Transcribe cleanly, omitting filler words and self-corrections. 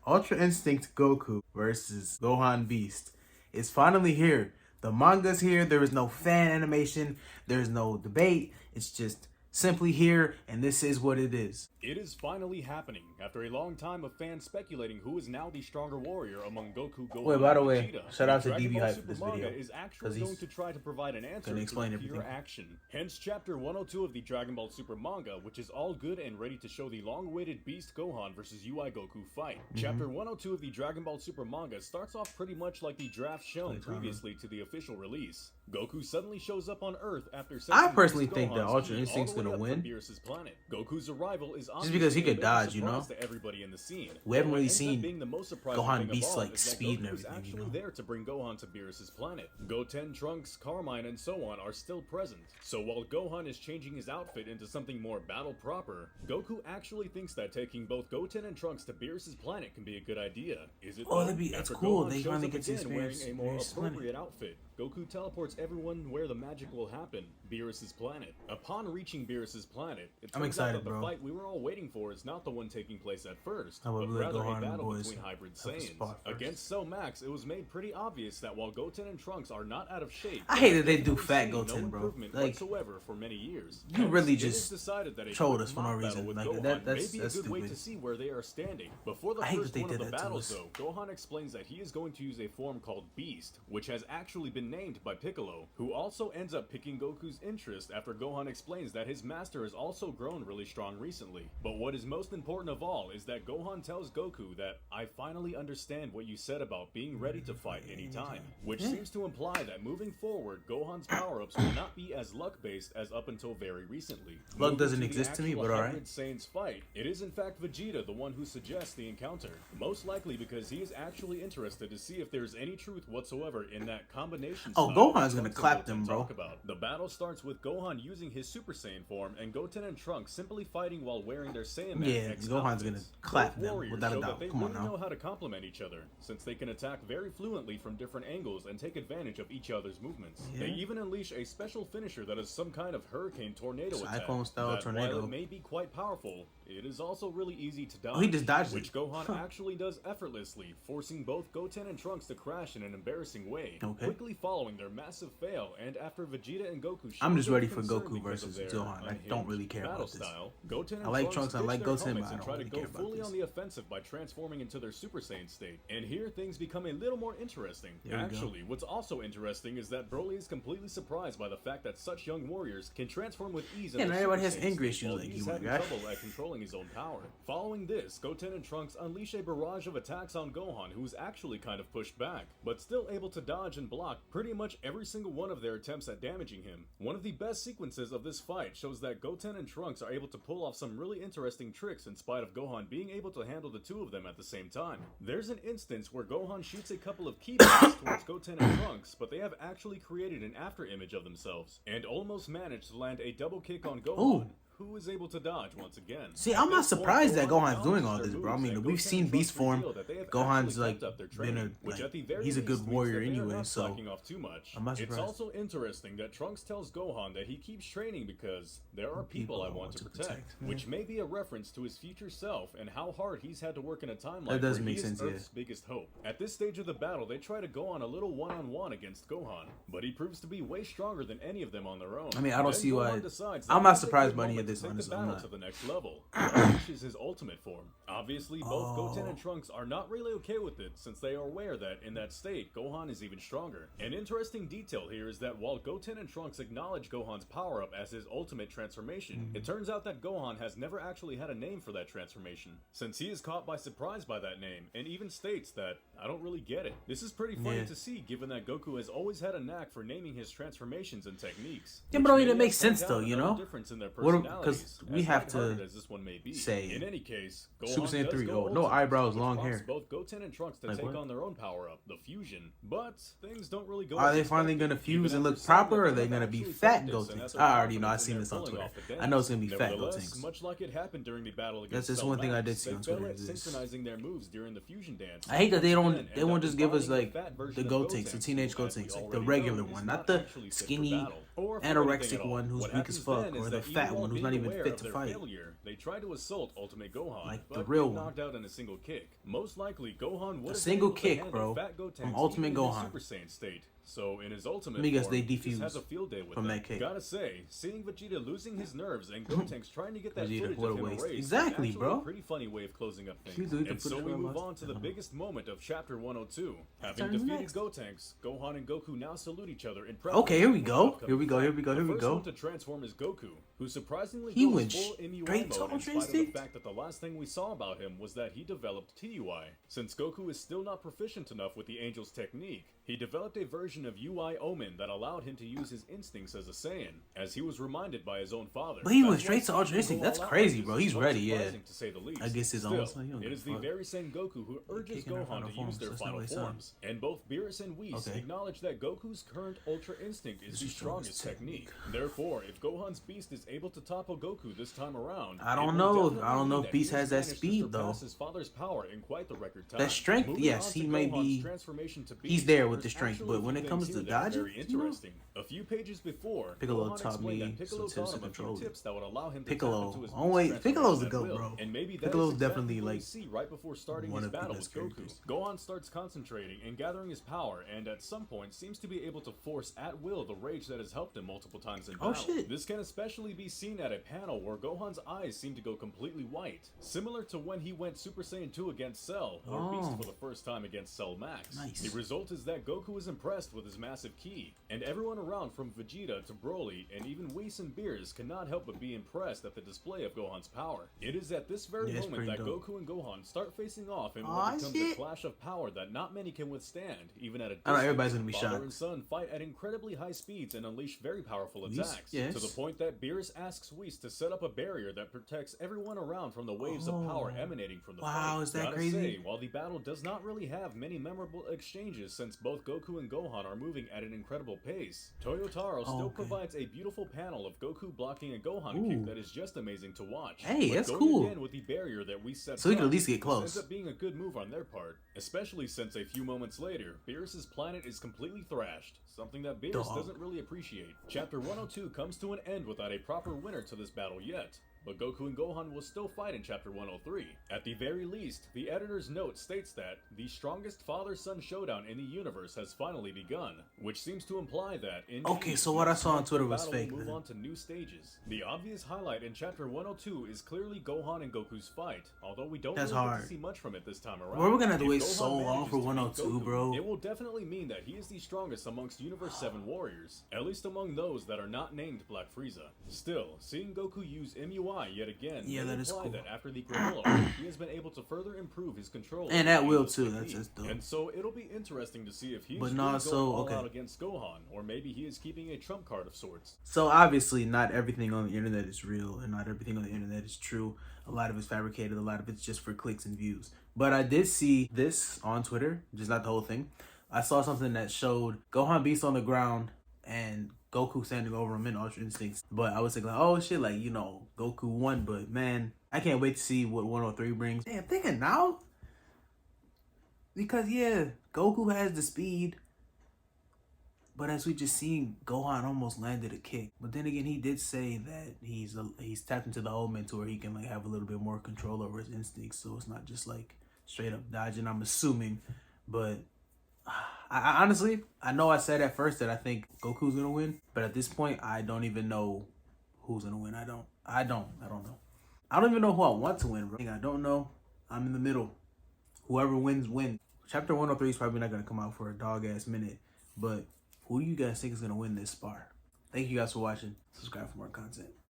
Ultra Instinct Goku versus Gohan Beast is finally here. The manga's here. There is no fan animation. There's no debate. It's just simply here, and this is what it is. It is finally happening. After a long time of fans speculating who is now the stronger warrior among Goku, Gohan, Wait, by the and way, Vegeta, shout out to Dragon DB Ball Hype Super for this Manga video. is actually going to try to provide an answer to explain pure everything. action. Hence, Chapter 102 of the Dragon Ball Super Manga, which is all good and ready to show the long-awaited Beast Gohan versus UI Goku fight. Chapter 102 of the Dragon Ball Super Manga starts off pretty much like the draft shown previously to the official release. Goku suddenly shows up on Earth after I personally think that Ultra Instinct's gonna win. Planet. Goku's arrival is just because he could dodge, you know. To everybody in the scene. We haven't really seen Gohan Beast's like speed and everything. Actually there to bring Gohan to Beerus's planet. Goten, Trunks, Carmine, and so on are still present. So while Gohan is changing his outfit into something more battle proper, Goku actually thinks that taking both Goten and Trunks to Beerus's planet can be a good idea. Is it? Oh, that's cool. They finally get to experience wearing a more appropriate outfit. Goku teleports everyone where the magic will happen, Beerus's planet. Upon reaching Beerus's planet, it turns out that the fight we were all waiting for is not the one taking place at first, but rather a battle between hybrid Saiyans. Against Cell Max, it was made pretty obvious that while Goten and Trunks are not out of shape, I hate that they do fat Goten, bro. Like, whatsoever for many years. You really just trolled us for no reason. Like that's good way stupid. to see where they are standing. Before the first one of the battles, though, Gohan explains that he is going to use a form called Beast, which has actually been named by Piccolo, who also ends up picking Goku's interest after Gohan explains that his master has also grown really strong recently. But what is most important of all is that Gohan tells Goku that, "I finally understand what you said about being ready to fight anytime," which seems to imply that moving forward, Gohan's power-ups will not be as luck-based as up until very recently. Luck doesn't exist to me, but alright. Saiyans fight. It is in fact Vegeta the one who suggests the encounter, most likely because he is actually interested to see if there's any truth whatsoever in that combination. Oh, Gohan's gonna clap them, bro. The battle starts with Gohan using his Super Saiyan form and Goten and Trunks simply fighting while wearing their Saiyan Man Gohan's gonna clap them without a doubt. They Come on really now. know how to complement each other, since they can attack very fluently from different angles and take advantage of each other's movements. They even unleash a special finisher that is some kind of hurricane tornado attack. Cyclone-style tornado. While it may be quite powerful, it is also really easy to dodge. Oh, he just dodged which Gohan actually does effortlessly, forcing both Goten and Trunks to crash in an embarrassing way. Quickly following their massive fail, and after Vegeta and Goku, I'm just ready for Goku versus Gohan. I don't really care about this. Goten and I like Trunks, I like Goten, but I don't try to really go care about fully this. on the offensive by transforming into their Super Saiyan state. And here things become a little more interesting. Actually, what's also interesting is that Broly is completely surprised by the fact that such young warriors can transform with ease. Yeah, and everybody has anger issues like you, my guy. Trouble at controlling his own power. Following this, Goten and Trunks unleash a barrage of attacks on Gohan, who is actually kind of pushed back, but still able to dodge and block pretty much every single one of their attempts at damaging him. One of the best sequences of this fight shows that Goten and Trunks are able to pull off some really interesting tricks in spite of Gohan being able to handle the two of them at the same time. There's an instance where Gohan shoots a couple of key blasts towards Goten and Trunks, but they have actually created an after image of themselves, and almost managed to land a double kick on Gohan. Who is able to dodge once again. See, I'm not surprised that Gohan's doing all this, bro. I mean, we've seen Beast form. Gohan's like been he's a good warrior anyway, so I'm not surprised. It's also interesting that Trunks tells Gohan that he keeps training because there are people I want to protect, which may be a reference to his future self and how hard he's had to work in a timeline where he is Earth's biggest hope. At this stage of the battle, they try to go on a little one-on-one against Gohan, but he proves to be way stronger than any of them on their own. I mean, I don't see why. I'm not surprised by any of this, honestly. To the next level, which is his ultimate form. Obviously, both Goten and Trunks are not really okay with it, since they are aware that in that state, Gohan is even stronger. An interesting detail here is that while Goten and Trunks acknowledge Gohan's power-up as his ultimate transformation, it turns out that Gohan has never actually had a name for that transformation, since he is caught by surprise by that name, and even states that, "I don't really get it." This is pretty funny to see, given that Goku has always had a knack for naming his transformations and techniques. Yeah, but I mean, it makes sense though, you know? Difference in their personalities. We have to say in any case, Super Saiyan 3. Oh, no eyebrows, long hair. Both Goten and Trunks to take on their own power-up, the fusion. But things don't really go. Are they finally gonna fuse and look proper, or are they gonna be fat Gotenks? I already know. I've seen this on Twitter. I know it's gonna be fat Gotenks. Much like it happened during the battle against That's just one thing I did see on Twitter. Synchronizing their moves during the fusion dance. I hate that they won't just give us like the Gotenks, the teenage Gotenks, like the regular one, not the skinny anorexic one who's weak as fuck, or the fat one who's not even fit to fight. They try to assault Ultimate Gohan, like but the real knocked out in a single kick. Most likely Historically, Gohan would have single been able to kick, handle bro, Fat Gotenks from Ultimate even in his Gohan. Super Saiyan state. So in his ultimate Let me guess, form, they he just has defuse a field day with from them. that kick. Gotta say, seeing Vegeta losing his nerves and Gotenks trying to get that Vegeta, footage what a of him waste. erased Exactly, is actually bro. a pretty funny way of closing up things. He deleted And the so footage we from move us. on to the biggest moment of Chapter 102. Having Turn defeated next. Gotenks, Gohan and Goku now salute each other in Okay, here we preparation for go. the upcoming Here we go. fight. Here we go. Here The we first go. one to transform is Goku, who surprisingly He goes went full MUI straight to mode in Ultra spite of the Instinct? fact that the last thing we saw about him was that he developed TUI. Since Goku is still not proficient enough with the Angel's technique, he developed a version of UI Omen that allowed him to use his instincts as a Saiyan, as he was reminded by his own father. But he went That's straight why to Ultra seeing him Instinct. go That's all out crazy, like bro. this He's is ready, yeah. surprising, to say the least. I guess his Still, own son, you don't it give is a the fuck. very same Goku who urges kicking her Gohan final to forms, use their so it's not final really son. forms, and both Beerus and Whis Okay. acknowledge that Goku's current Ultra Instinct is It's the the strongest strongest technique. Therefore, if Gohan's Beast is able to topple Goku this time around, I it don't will know. definitely I don't know mean if that Beast he has that managed to speed, though. surpass his father's power in quite the record time. That strength, Moving yes, on he to may Gohan's be- transformation to he's Beast, there with there's the strength, actually but when a it few comes things to here that are dodging, very you know? interesting. A few pages before, Piccolo Gohan taught explained me that Piccolo some tips taught to him a few control it. tips that would allow him to Piccolo. tap into his Oh, wait, beast Piccolo's the transformation GOAT, at will. bro. And maybe that Piccolo's is definitely, exactly what we like, see right before starting one his of the battle best with Goku. characters. Gohan starts concentrating and gathering his power, and at some point seems to be able to force at will the rage that has helped him multiple times in Oh, battle. shit. This can especially be seen at a panel where Gohan's eyes seem to go completely white, similar to when he went Super Saiyan 2 against Cell, or Beast Oh. for the first time against Cell Max. Nice. The result is that Goku is impressed with his massive ki, and everyone around from Vegeta to Broly and even Whis and Beerus cannot help but be impressed at the display of Gohan's power. It is at this very Yeah, it's moment that pretty dope. Goku and Gohan start facing off in Aw, what becomes a shit. clash of power that not many can withstand, even at a distance. I know everybody's gonna be Father shocked. and son fight at incredibly high speeds and unleash very powerful Whis? attacks, Yes. to the point that Beerus asks Whis to set up a barrier that protects everyone around from the waves of power Oh. emanating from the Wow, fight. is that Gotta crazy? say, while the battle does not really have many memorable exchanges since both Goku and Gohan are moving at an incredible pace, Toyotaro still okay. provides a beautiful panel of Goku blocking a Gohan Ooh. kick that is just amazing to watch. Hey, But that's going cool. again with the barrier that we set So we can at up, least get this close. ends up being a good move on their part, especially since a few moments later, Beerus' planet is completely thrashed, something that Beerus Dog. doesn't really appreciate. Chapter 102 comes to an end without a proper winner to this battle yet, but Goku and Gohan will still fight in Chapter 103. At the very least, the editor's note states that the strongest father-son showdown in the universe has finally begun, which seems to imply that in Okay, so what I saw on Twitter the was battle fake, will move then. on to new stages. The obvious highlight in Chapter 102 is clearly Gohan and Goku's fight, although we don't That's really get hard. to see much from it this time around. We're gonna have to If wait Gohan so long manages for to beat 102, Goku, bro. It will definitely mean that he is the strongest amongst Universe 7 warriors, at least among those that are not named Black Frieza. Still, seeing Goku use MUI yet again Yeah, may that is imply cool. that after the Granola arc, he has been able to further improve his control. And over at will, Angel's too. technique. That's dope. And so it'll be interesting to see if he's But really nah, going so, all okay. out against Gohan, or maybe he is keeping a trump card of sorts. So obviously, not everything on the internet is real, and not everything on the internet is true. A lot of it's fabricated. A lot of it's just for clicks and views. But I did see this on Twitter, just not the whole thing. I saw something that showed Gohan Beast on the ground and Goku standing over him in Ultra Instincts. But I was thinking, oh shit, like, you know, Goku won. But man, I can't wait to see what 103 brings. Damn, thinking now? Because yeah, Goku has the speed. But as we just seen, Gohan almost landed a kick. But then again, he did say that he's tapped into the old mentor. He can like have a little bit more control over his instincts, so it's not just like straight up dodging. I'm assuming, but I honestly, I know I said at first that I think Goku's gonna win, but at this point, I don't even know who's gonna win. I don't know. I don't even know who I want to win, bro. I don't know. I'm in the middle. Whoever wins, wins. Chapter 103 is probably not gonna come out for a dog ass minute, but who do you guys think is going to win this spar? Thank you guys for watching. Subscribe for more content.